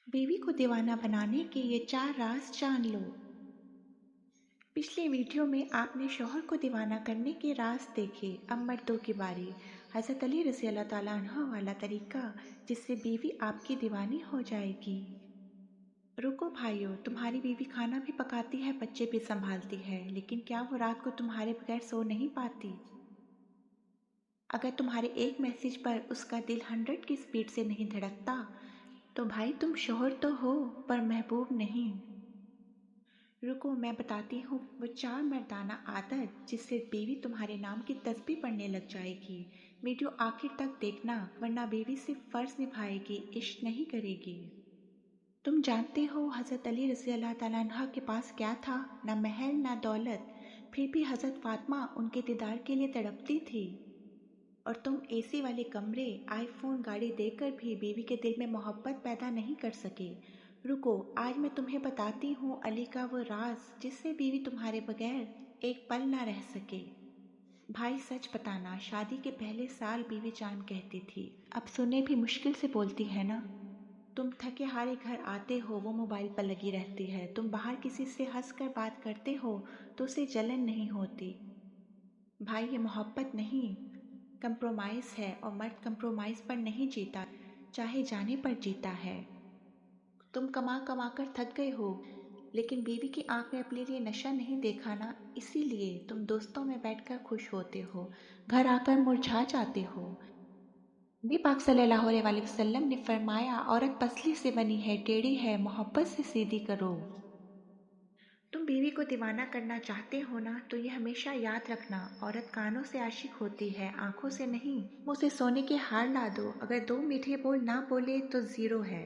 बीवी को दीवाना बनाने के ये 4 राज जान लो। पिछले वीडियो में आपने शौहर को दीवाना करने के राज देखे। अब मर्दों की बारी। हज़रत अली रज़ी अल्लाह ताला अन्हु वाला तरीका जिससे बीवी आपकी दीवानी हो जाएगी। रुको भाइयों, तुम्हारी बीवी खाना भी पकाती है, बच्चे भी संभालती है, लेकिन क्या वो रात को तुम्हारे बगैर सो नहीं पाती? अगर तुम्हारे एक मैसेज पर उसका दिल 100 की स्पीड से नहीं धड़कता, तो भाई तुम शौहर तो हो पर महबूब नहीं। रुको, मैं बताती हूँ वो 4 मर्दाना आदत जिससे बीवी तुम्हारे नाम की तस्बीह पढ़ने लग जाएगी। वीडियो आखिर तक देखना, वरना बीवी सिर्फ फर्ज निभाएगी, इश्क नहीं करेगी। तुम जानते हो हज़रत अली रज़ी अल्लाह ताला अन्हा के पास क्या था? ना महल ना दौलत, फिर भी हज़रत फातिमा उनके दीदार के लिए तड़पती थी। और तुम एसी वाले कमरे, आईफोन, गाड़ी देकर भी बीवी के दिल में मोहब्बत पैदा नहीं कर सके। रुको, आज मैं तुम्हें बताती हूँ अली का वो राज जिससे बीवी तुम्हारे बगैर एक पल ना रह सके। भाई सच बताना, शादी के पहले साल बीवी जान कहती थी, अब सुने भी मुश्किल से बोलती है ना। तुम थके हारे घर आते हो, वो मोबाइल पर लगी रहती है। तुम बाहर किसी से हंसकर बात करते हो तो उसे जलन नहीं होती। भाई ये मोहब्बत नहीं, कंप्रोमाइज़ है, और मर्द कंप्रोमाइज़ पर नहीं जीता, चाहे जाने पर जीता है। तुम कमा कमा कर थक गए हो, लेकिन बीवी की आंख में अपने लिए नशा नहीं देखा ना, इसीलिए तुम दोस्तों में बैठकर खुश होते हो, घर आकर मुरझा जाते हो। नबी पाक सल्लल्लाहु अलैहि वसल्लम ने फरमाया, औरत पसली से बनी है, टेढ़ी है, मोहब्बत से सीधी करो। तुम बीवी को दीवाना करना चाहते हो ना, तो ये हमेशा याद रखना, औरत कानों से आशिक होती है, आंखों से नहीं। मुझसे सोने के हार ला दो, अगर 2 मीठे बोल ना बोले तो जीरो है।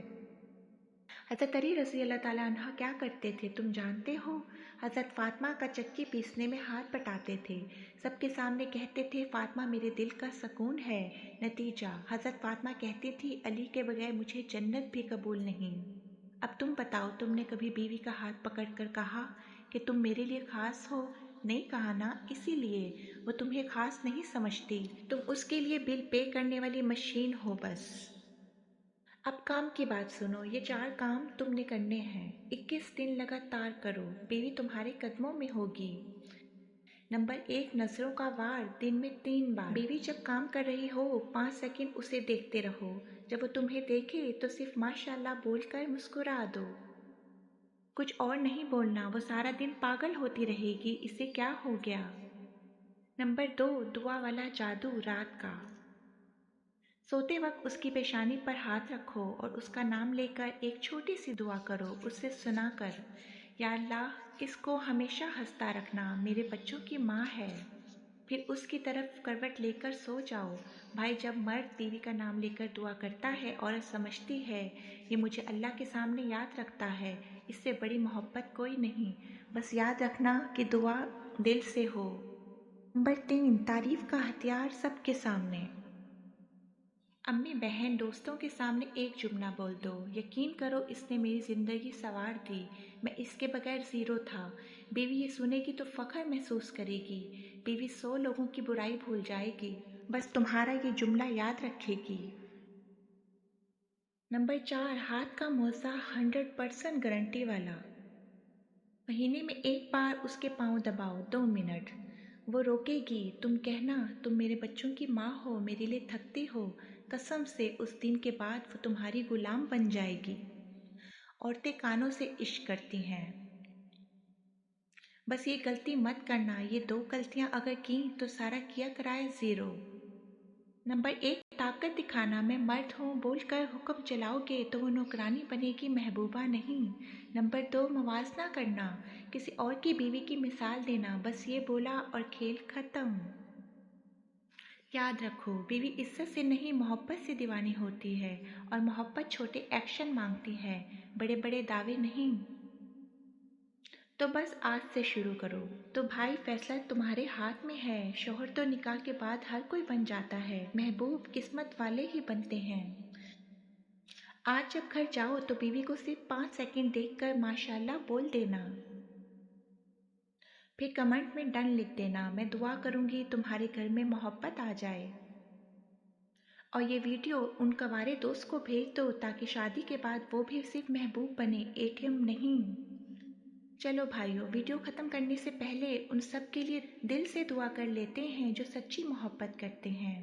हज़रत अली रज़ी अल्लाह ताला अन्हा क्या करते थे तुम जानते हो? हज़रत फातिमा का चक्की पीसने में हाथ बटाते थे। सबके सामने कहते थे फातिमा मेरे दिल का सुकून है। नतीजा, हज़रत फातिमा कहती थी अली के बगैर मुझे जन्नत भी कबूल नहीं। अब तुम बताओ, तुमने कभी बीवी का हाथ पकड़कर कहा कि तुम मेरे लिए खास हो? नहीं कहा ना, इसीलिए वो तुम्हें खास नहीं समझती, तुम उसके लिए बिल पे करने वाली मशीन हो बस। अब काम की बात सुनो, ये 4 काम तुमने करने हैं, 21 दिन लगातार करो, बीवी तुम्हारे कदमों में होगी। नंबर 1, नजरों का वार, दिन में 3 बार। बीवी जब काम कर रही हो 5 सेकंड उसे देखते रहो, जब वो तुम्हें देखे तो सिर्फ माशाल्लाह बोलकर मुस्कुरा दो। कुछ और नहीं बोलना, वो सारा दिन पागल होती रहेगी, इसे क्या हो गया। नंबर 2, दुआ वाला जादू, रात का। सोते वक्त उसकी पेशानी पर हाथ रखो और उसका नाम लेकर एक छोटी सी दुआ करो, उससे सुनाकर, या अल्लाह इसको हमेशा हंसता रखना, मेरे बच्चों की माँ है। फिर उसकी तरफ करवट लेकर सो जाओ। भाई जब मर्द बीवी का नाम लेकर दुआ करता है, औरत समझती है ये मुझे अल्लाह के सामने याद रखता है, इससे बड़ी मोहब्बत कोई नहीं। बस याद रखना कि दुआ दिल से हो। नंबर 3, तारीफ का हथियार, सबके सामने। अम्मी, बहन, दोस्तों के सामने एक जुमला बोल दो, यकीन करो इसने मेरी ज़िंदगी संवार दी, मैं इसके बगैर ज़ीरो था। बीवी ये सुनेगी तो फ़ख्र महसूस करेगी, बीवी 100 लोगों की बुराई भूल जाएगी, बस तुम्हारा ये जुमला याद रखेगी। नंबर 4, हाथ का मोज़ा, 100% गारंटी वाला। महीने में एक बार उसके पाँव दबाओ, 2 मिनट, वो रोकेगी, तुम कहना तुम मेरे बच्चों की माँ हो, मेरे लिए थकती हो, कसम से उस दिन के बाद वो तुम्हारी गुलाम बन जाएगी। औरतें कानों से इश्क करती हैं, बस ये गलती मत करना, ये 2 गलतियां अगर की तो सारा किया कराया ज़ीरो। नंबर 1, ताकत दिखाना, मैं मर्द हूँ बोलकर हुक्म चलाओगे तो वो नौकरानी बनेगी, महबूबा नहीं। नंबर 2, मवाजना करना, किसी और की बीवी की मिसाल देना, बस ये बोला और खेल खत्म। याद रखो, बीवी इज्जत से नहीं मोहब्बत से दीवानी होती है, और मोहब्बत छोटे एक्शन मांगती है, बड़े बड़े दावे नहीं। तो बस आज से शुरू करो। तो भाई फैसला तुम्हारे हाथ में है, शौहर तो निकाह के बाद हर कोई बन जाता है, महबूब किस्मत वाले ही बनते हैं। आज जब घर जाओ तो बीवी को सिर्फ 5 सेकंड देखकर माशाल्लाह बोल देना, फिर कमेंट में डन लिख देना, मैं दुआ करूंगी तुम्हारे घर में मोहब्बत आ जाए। और ये वीडियो उन कंवारे दोस्त को भेज दो ताकि शादी के बाद वो भी सिर्फ महबूब बने, एटीएम नहीं। चलो भाइयों, वीडियो ख़त्म करने से पहले उन सब के लिए दिल से दुआ कर लेते हैं जो सच्ची मोहब्बत करते हैं।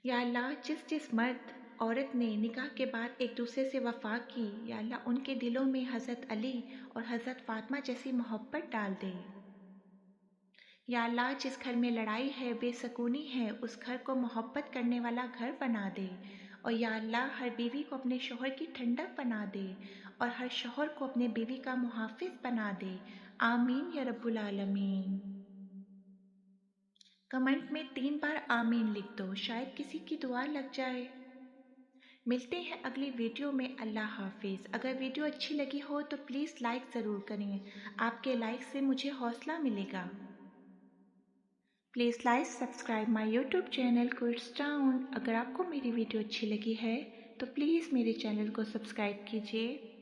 या अल्लाह, जिस जिस मर्द औरत ने निकाह के बाद एक दूसरे से वफा की, या अल्लाह उनके दिलों में हज़रत अली और हज़रत फातिमा जैसी मोहब्बत डाल दे। या अल्लाह, जिस घर में लड़ाई है, बेसकूनी है, उस घर को मोहब्बत करने वाला घर बना दे। और या अल्लाह, हर बीवी को अपने शोहर की ठंडक बना दे और हर शोहर को अपने बीवी का मुहाफिज बना दे। आमीन या रब्बुल आलमीन। कमेंट में 3 बार आमीन लिख दो, शायद किसी की दुआ लग जाए। मिलते हैं अगली वीडियो में। अल्लाह हाफिज़। अगर वीडियो अच्छी लगी हो तो प्लीज़ लाइक ज़रूर करें, आपके लाइक से मुझे हौसला मिलेगा। Please like subscribe my YouTube channel Quds town. अगर आपको मेरी वीडियो अच्छी लगी है तो प्लीज़ मेरे चैनल को सब्सक्राइब कीजिए।